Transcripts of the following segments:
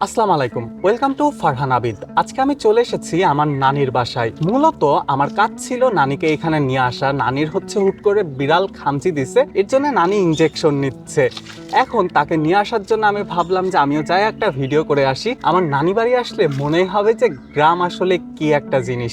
আসসালামু আলাইকুম, welcome to Farhan Abid. আজকে আমি চলে এসেছি আমার নানির বাসায়। মূলত আমার কাজ ছিল নানিকে এখানে নিয়ে আসা। নানির হুট করে বিড়াল খামচি দিছে, এর জন্য নানি ইনজেকশন নিচ্ছে। এখন তাকে নিয়ে আসার জন্য আমি ভাবলাম যে আমিও যাই একটা ভিডিও করে আসি। আমার নানি বাড়ি আসলে মনেই হবে যে গ্রাম আসলে কি একটা জিনিস।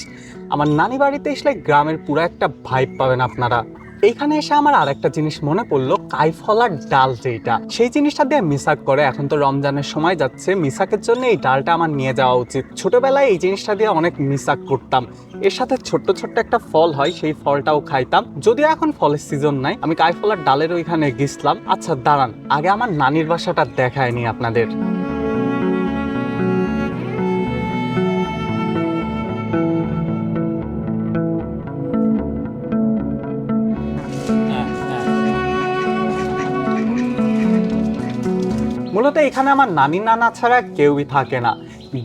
আমার নানি বাড়িতে আসলে গ্রামের পুরো একটা ভাইব পাবেন আপনারা। এইখানে এসে আমার আরেকটা জিনিস মনে পড়লো, কাইফলার ডাল যেটা, সেই জিনিসটা দিয়ে মিসাক করে। এখন তো রমজানের সময় যাচ্ছে, মিসাকের জন্য এই ডালটা আমার নিয়ে যাওয়া উচিত। ছোটবেলায় এই জিনিসটা দিয়ে অনেক মিসাক করতাম। এর সাথে ছোট্ট ছোট্ট একটা ফল হয়, সেই ফলটাও খাইতাম। যদিও এখন ফলের সিজন নাই। আমি কাইফলার ডালের ওইখানে গেছিলাম। আচ্ছা দাঁড়ান, আগে আমার নানির বাসাটা দেখায়নি আপনাদের। মূলত এখানে আমার নানি নানা ছাড়া কেউই থাকে না।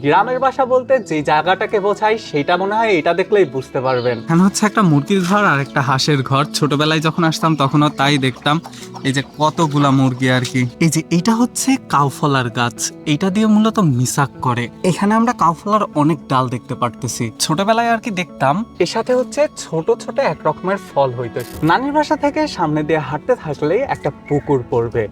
গ্রামের বাসা বলতে যে জায়গাটাকে বোঝায় সেটা মনে হয় এটা দেখলেই বুঝতে পারবেন। এখানে হচ্ছে একটা মুরগির ঘর আর একটা হাঁসের ঘর। ছোটবেলায় যখন আসতাম তখনও তাই দেখতাম। এই যে কতগুলা মুরগি আর কি। এই যে এইটা হচ্ছে কাউফলার গাছ, এইটা দিয়ে মূলত মিসাক করে। এখানে আমরা কাউফলার অনেক ডাল দেখতে পারতেছি, ছোটবেলায় আর কি দেখতাম। এর সাথে হচ্ছে ছোট ছোট এক রকমের ফল হইতো। নানির বাসা থেকে সামনে দিয়ে হাঁটতে থাকলে একটা পুকুর পড়বে।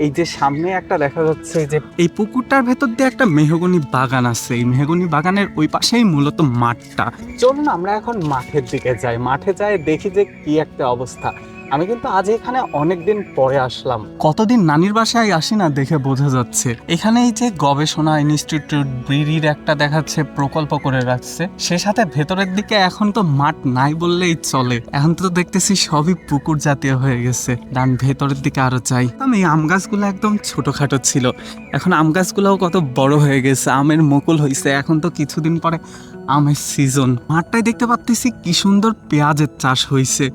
এই যে সামনে একটা দেখা যাচ্ছে যে এই পুকুরটার ভেতর দিয়ে একটা মেহগনি বাগান আছে। এই মেহগনি বাগানের ওই পাশেই মূলত মাঠটা। চলুন আমরা এখন মাঠের দিকে যাই। মাঠে যাই দেখি যে কি একটা অবস্থা। আমি কিন্তু আজ এখানে অনেকদিন পরে আসলাম। কতদিন নানির বাসায় আসি না দেখে বোঝা যাচ্ছে। এখানে এই যে গবেষণা ইনস্টিটিউট ব্রিরির একটা দেখাচ্ছে প্রকল্প করে রাখছে। সে সাথে ভেতরের দিকে এখন তো মাঠ নাই বললেই চলে। এখন তো দেখতেছি সবই পুকুর জাতীয় হয়ে গেছে। ডান ভেতরের দিকে আরো যাই। এই আম গাছগুলো একদম ছোটখাটো ছিল, এখন আম গাছগুলোও কত বড় হয়ে গেছে। আমের মুকুল হয়েছে, এখন তো কিছুদিন পরে আমের সিজন। মাঠটাই দেখতে পাচ্ছি কি সুন্দর পেঁয়াজের চাষ হয়েছে।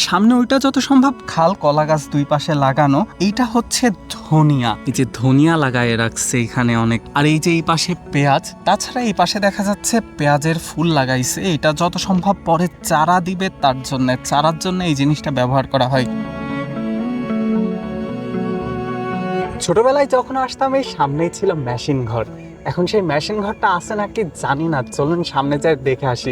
সামনে ওইটা যত সম্ভব খাল, কলা গাছ দুই পাশে লাগানো। এইটা হচ্ছে ধনিয়া। এই যে ধনিয়া লাগায় রাখছে এখানে অনেক। আর এই যে এই পাশে পেঁয়াজ, তাছাড়া এই পাশে দেখা যাচ্ছে পেঁয়াজের ফুল লাগাইছে। এটা যত সম্ভব পরে চারা দিবে, তার জন্য চারার জন্য এই জিনিসটা ব্যবহার করা হয়। ছোটবেলায় যখন আসতাম এই সামনেই ছিল মেশিন ঘর। এখন সেই মেশিন ঘরটা আছে নাকি জানি না, চলুন সামনে যাই দেখে আসি।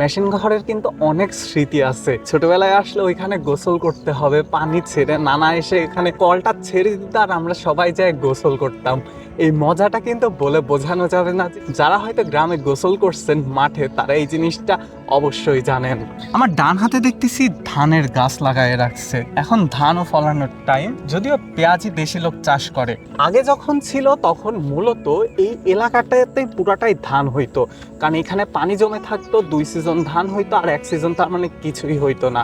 মেশিন ঘরের কিন্তু অনেক স্মৃতি আছে। ছোটবেলায় আসলে ওইখানে গোসল করতে হবে, পানি ছেড়ে নানা এসে এখানে কলটা ছেড়ে দিত আর আমরা সবাই যাই গোসল করতাম। এই মজাটা কিন্তু বলে বোঝানো যাবে না। যারা হয়তো গ্রামে গোসল করছেন মাঠে, তারা এই জিনিসটা অবশ্যই জানেন। আমার ডান হাতে দেখতেছি ধানের গাছ লাগায় রাখছে। এখন ধানও ফলানোর টাইম, যদিও পেঁয়াজই বেশি লোক চাষ করে। আগে যখন ছিল তখন মূলত এই এলাকাটাতে পুরাটাই ধান হইতো, কারণ এখানে পানি জমে থাকতো। 2 সিজন ধান হইতো আর 1 সিজন তার মানে কিছুই হইতো না।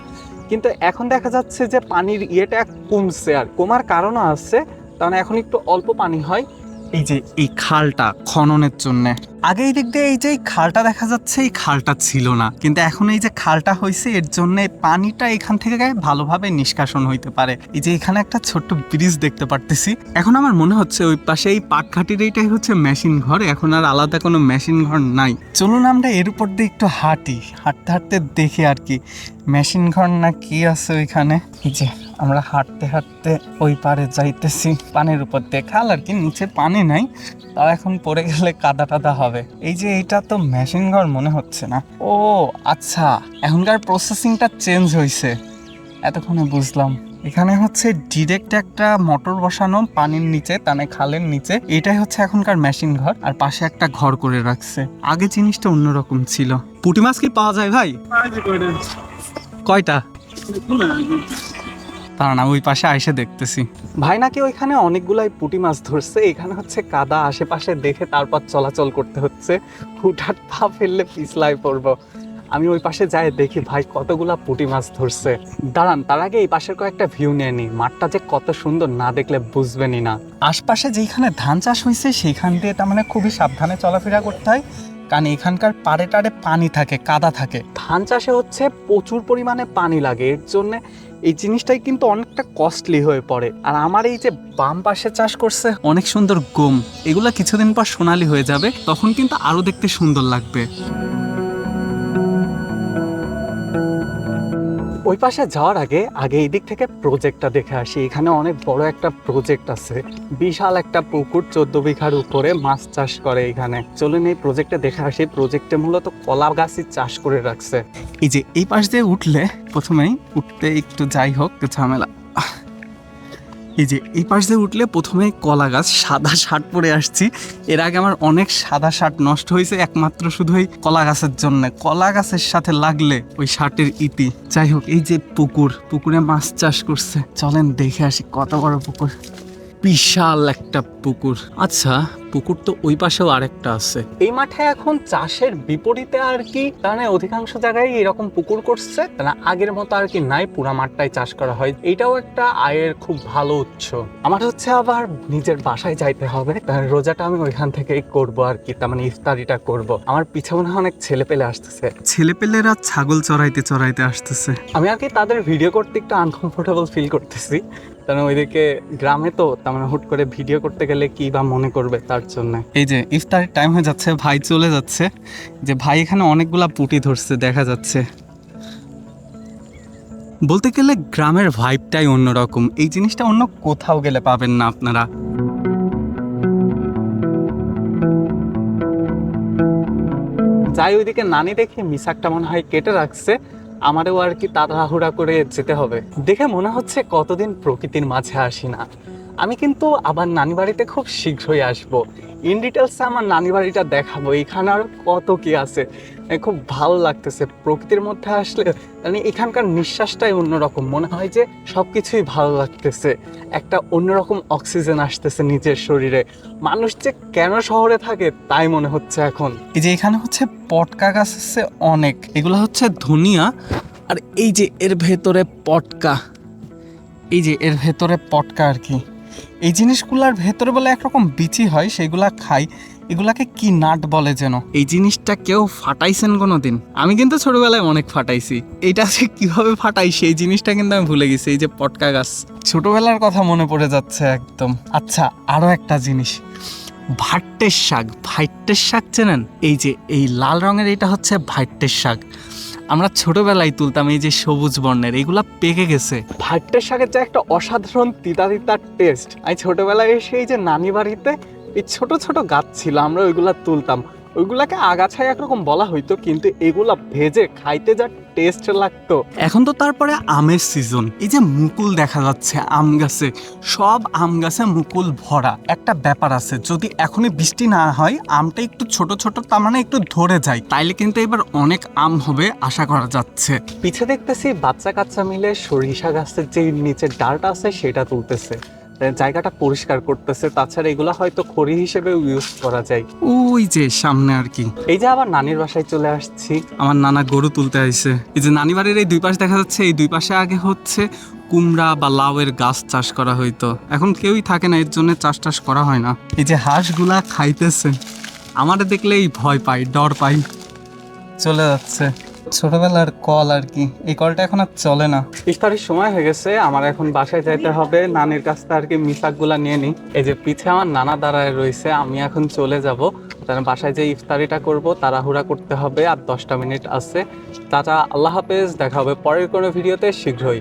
কিন্তু এখন দেখা যাচ্ছে যে পানির ইয়েটা কমছে, আর কমার কারণও আছে, কারণ এখন একটু অল্প পানি হয়। এই যে এই খালটা খননের জন্য, আগে এই দিক দিয়ে এই যে এই খালটা দেখা যাচ্ছে, এই খালটা ছিল না, কিন্তু এখন এই যে খালটা হয়েছে এর জন্য পানিটা এখান থেকে ভালোভাবে নিষ্কাশন হইতে পারে। এই যে এখানে একটা ছোট্ট ব্রিজ দেখতে পারতেছি। এখন আমার মনে হচ্ছে ওই পাশে এই পাটঘাটির এইটাই হচ্ছে মেশিন ঘর, এখন আর আলাদা কোনো মেশিন ঘর নাই। চলুন আমরা এর উপর দিয়ে একটু হাঁটি, হাঁটতে হাঁটতে দেখি আর কি মেশিন ঘর না কি আছে ওইখানে। এই যে আমরা হাঁটতে হাঁটতে ওই পারে যাইতেছি, পানির উপর দিয়ে খাল আর কি, নিচে পানি নাই, তাও এখন পড়ে গেলে কাদা টাদা হবে। এই যে এটা তো মেশিন ঘর মনে হচ্ছে না। ও আচ্ছা, এখনকার প্রসেসিংটা চেঞ্জ হয়েছে, এতক্ষণে বুঝলাম। এখানে হচ্ছে ডিরেক্ট একটা মোটর বসানো পানির নিচে, তানে খালের নিচে। এটাই হচ্ছে এখনকার মেশিন ঘর, আর পাশে একটা ঘর করে রাখছে। আগে জিনিসটা অন্যরকম ছিল। পুঁটি মাছ কি পাওয়া যায় ভাই? কয়টা? তারা না ওই পাশে আইসে দেখতেছি। ভাই নাকি ওইখানে অনেকগুলাই পুঁটি মাছ ধরছে। এখানে হচ্ছে কাদা আশেপাশে দেখে তারপর চলাচল করতে হচ্ছে, হুটহাট পা ফেললে পিছলাই পড়বো। আমি ওই পাশে যাই দেখি ভাই কতগুলা পুঁটি মাছ ধরছে। দাঁড়ান, তার আগে এই পাশের কয়েকটা ভিউ নিয়ে নি। মাঠটা যে কত সুন্দর, না দেখলে বুঝবেনই না। আশপাশে যেখানে ধান চাষ হয়েছে সেখান দিয়ে তার মানে খুবই সাবধানে চলাফেরা করতে হয়, কারণ এখানকার পাড়ে টাড়ে পানি থাকে, কাদা থাকে। ধান চাষে হচ্ছে প্রচুর পরিমাণে পানি লাগে, এর জন্য এই জিনিসটাই কিন্তু অনেকটা কস্টলি হয়ে পড়ে। আর আমার এই যে বাম পাশে চাষ করছে অনেক সুন্দর গম, এগুলা কিছুদিন পর সোনালি হয়ে যাবে, তখন কিন্তু আরো দেখতে সুন্দর লাগবে। ওই পাশে যাওয়ার আগে এই দিক থেকে প্রজেক্টটা দেখে আসি। এখানে অনেক বড় একটা প্রজেক্ট আছে, বিশাল একটা পুকুর, 14 বিঘার উপরে মাছ চাষ করে এখানে। চলুন এই প্রজেক্টে দেখে আসি। প্রজেক্টে মূলত কলা গাছই চাষ করে রাখছে। এই যে এই পাশ দিয়ে উঠলে, প্রথমেই উঠতে একটু যাই হোক ঝামেলা, এই যে এই পাশ দিয়ে উঠলে প্রথমেই কলা গাছ। সাদা শার্ট পরে আসছি, এর আগে আমার অনেক সাদা শার্ট নষ্ট হয়েছে একমাত্র শুধু এই কলা গাছের জন্য। কলা গাছের সাথে লাগলে ওই শার্টের ইতি। যাই হোক, এই যে পুকুরে মাছ চাষ করছে, চলেন দেখে আসি কত বড় পুকুর। বিশাল একটা পুকুর। আচ্ছা, পুকুর তো ওই পাশেও আরেকটা আছে। এই মাঠে এখন চাষের বিপরীতে আর কি, কারণ অধিকাংশ জায়গায় এরকম পুকুর করছে, না আগের মতো আর কি নাই, পুরা মাঠটাই চাষ করা হয়। এটাও একটা আয়ের খুব ভালো উৎস। আমার হচ্ছে আবার নিজের বাসায় যাইতে হবে, রোজাটা আমি ওইখান থেকেই করবো আর কি, তার মানে ইফতারিটা করব। আমার পিছে মনে হয় অনেক ছেলে পেলে আসতেছে, ছেলেপেলেরা ছাগল চড়াইতে আসতেছে। আমি আর কি তাদের ভিডিও করতে একটু আনকমফোর্টেবল ফিল করতেছি, কারণ ওইদিকে গ্রামে তো, তার মানে হুট করে ভিডিও করতে গেলে কি বা মনে করবে, তার জন্য। এই যে ইফতারের টাইম হয়ে যাচ্ছে, ভাই চলে যাচ্ছে। যে ভাই এখানে অনেকগুলা পুঁটি ধরছে দেখা যাচ্ছে। বলতে গেলে গ্রামের ভাইবটাই অন্যরকম, এই জিনিসটা অন্য কোথাও গেলে পাবেন না আপনারা। যাই ওইদিকে নানি দেখি মিসাকটা মনে হয় কেটে রাখছে, আমারও আর কি তাড়াহুড়া করে যেতে হবে। দেখে মনে হচ্ছে কতদিন প্রকৃতির মাঝে আসি না। আমি কিন্তু আবার নানি বাড়িতে খুব শীঘ্রই আসবো। ইন ডিটেলসে আমার নানি বাড়িটা দেখাবো, এখানে আর কত কি আছে। খুব ভালো লাগতেছে প্রকৃতির মধ্যে আসলে, মানে এখানকার নিঃশ্বাসটাই অন্যরকম, মনে হয় যে সব কিছুই ভালো লাগতেছে, একটা অন্যরকম অক্সিজেন আসতেছে নিজের শরীরে। মানুষ যে কেন শহরে থাকে তাই মনে হচ্ছে এখন। এই যে এখানে হচ্ছে পটকা গাছ আছে অনেক, এগুলো হচ্ছে ধনিয়া। আর এই যে এর ভেতরে পটকা, এই যে এর ভেতরে পটকা আর কি। এই জিনিসগুলার ভেতরে বলে একরকম বিচি হয়, সেগুলা খাই। এগুলাকে কি নাট বলে যেন। এই জিনিসটা কেউ ফাটাইছেন কোনো দিন? আমি কিন্তু ছোটবেলায় অনেক ফাটাইছি। এইটা যে কিভাবে ফাটাই সেই জিনিসটা কিন্তু আমি ভুলে গেছি। এই যে পটকা গাছ, ছোটবেলার কথা মনে পড়ে যাচ্ছে একদম। আচ্ছা, আরো একটা জিনিস, ভাট্টের শাক। ভাইট্টের শাক চেনেন? এই যে এই লাল রঙের, এটা হচ্ছে ভাইট্টের শাক। আমরা ছোটবেলায় তুলতাম, এই যে সবুজ বর্ণের, এগুলা পেকে গেছে। ভাট্টের শাকের যে একটা অসাধারণ তিতা টেস্ট। আমি ছোটবেলায় এসে এই যে নানি বাড়িতে এই ছোট ছোট গাছ ছিল, আমরা ওইগুলা তুলতাম। ওইগুলাকে আগাছাই একরকম বলা হইতো, কিন্তু এগুলা ভেজে খাইতে যা টেস্ট লাগতো। এখন তো তারপরে আমের সিজন, এই যে মুকুল দেখা যাচ্ছে আম গাছে, সব আম গাছে মুকুল ভরা। একটা ব্যাপার আছে, যদি এখনই বৃষ্টি না হয়, আমটা একটু ছোট ছোট, তার মানে একটু ধরে যায়, তাইলে কিন্তু এবার অনেক আম হবে আশা করা যাচ্ছে। পিছে দেখতেছি বাচ্চা কাচ্চা মিলে সরিষা গাছের যে নিচের ডালটা আছে সেটা তুলতেছে, জায়গাটা পরিষ্কার করতেছে। তাছাড়া এগুলা হয়তো খড়ি হিসেবে ইউজ করা যায়। ওই যে সামনে আর কি। এই যে আবার নানির বাসায় চলে আসছি। আমার নানা গরু তুলতে আইছে। এই যে নানি বাড়ির এই দুই পাশ দেখা যাচ্ছে, এই দুই পাশে আগে হচ্ছে কুমড়া বা লাউয়ের গাছ চাষ করা হইতো, এখন কেউই থাকে না, এর জন্য চাষ টাস করা হয় না। এই যে হাঁসগুলা খাইতেছে, আমাদের দেখলেই ভয় পাই, ডর পাই। চলে যাচ্ছে ছোটবেলার কল আর কি, এই কলটা এখন আর চলে না। ইফতারের সময় হয়ে গেছে, আমার এখন বাসায় যাইতে হবে। নানির কাছ থেকে আর কি মিসাকগুলা নিয়ে নিই। এই যে পিছে আমার নানা দাঁড়ায় রয়েছে, আমি এখন চলে যাব। তার বাসায় যে ইফতারিটা করব, তাড়াহুড়া করতে হবে, আর 10টা মিনিট আছে। টাটা, আল্লাহ হাফেজ, দেখা হবে পরের কোনো ভিডিওতে শীঘ্রই।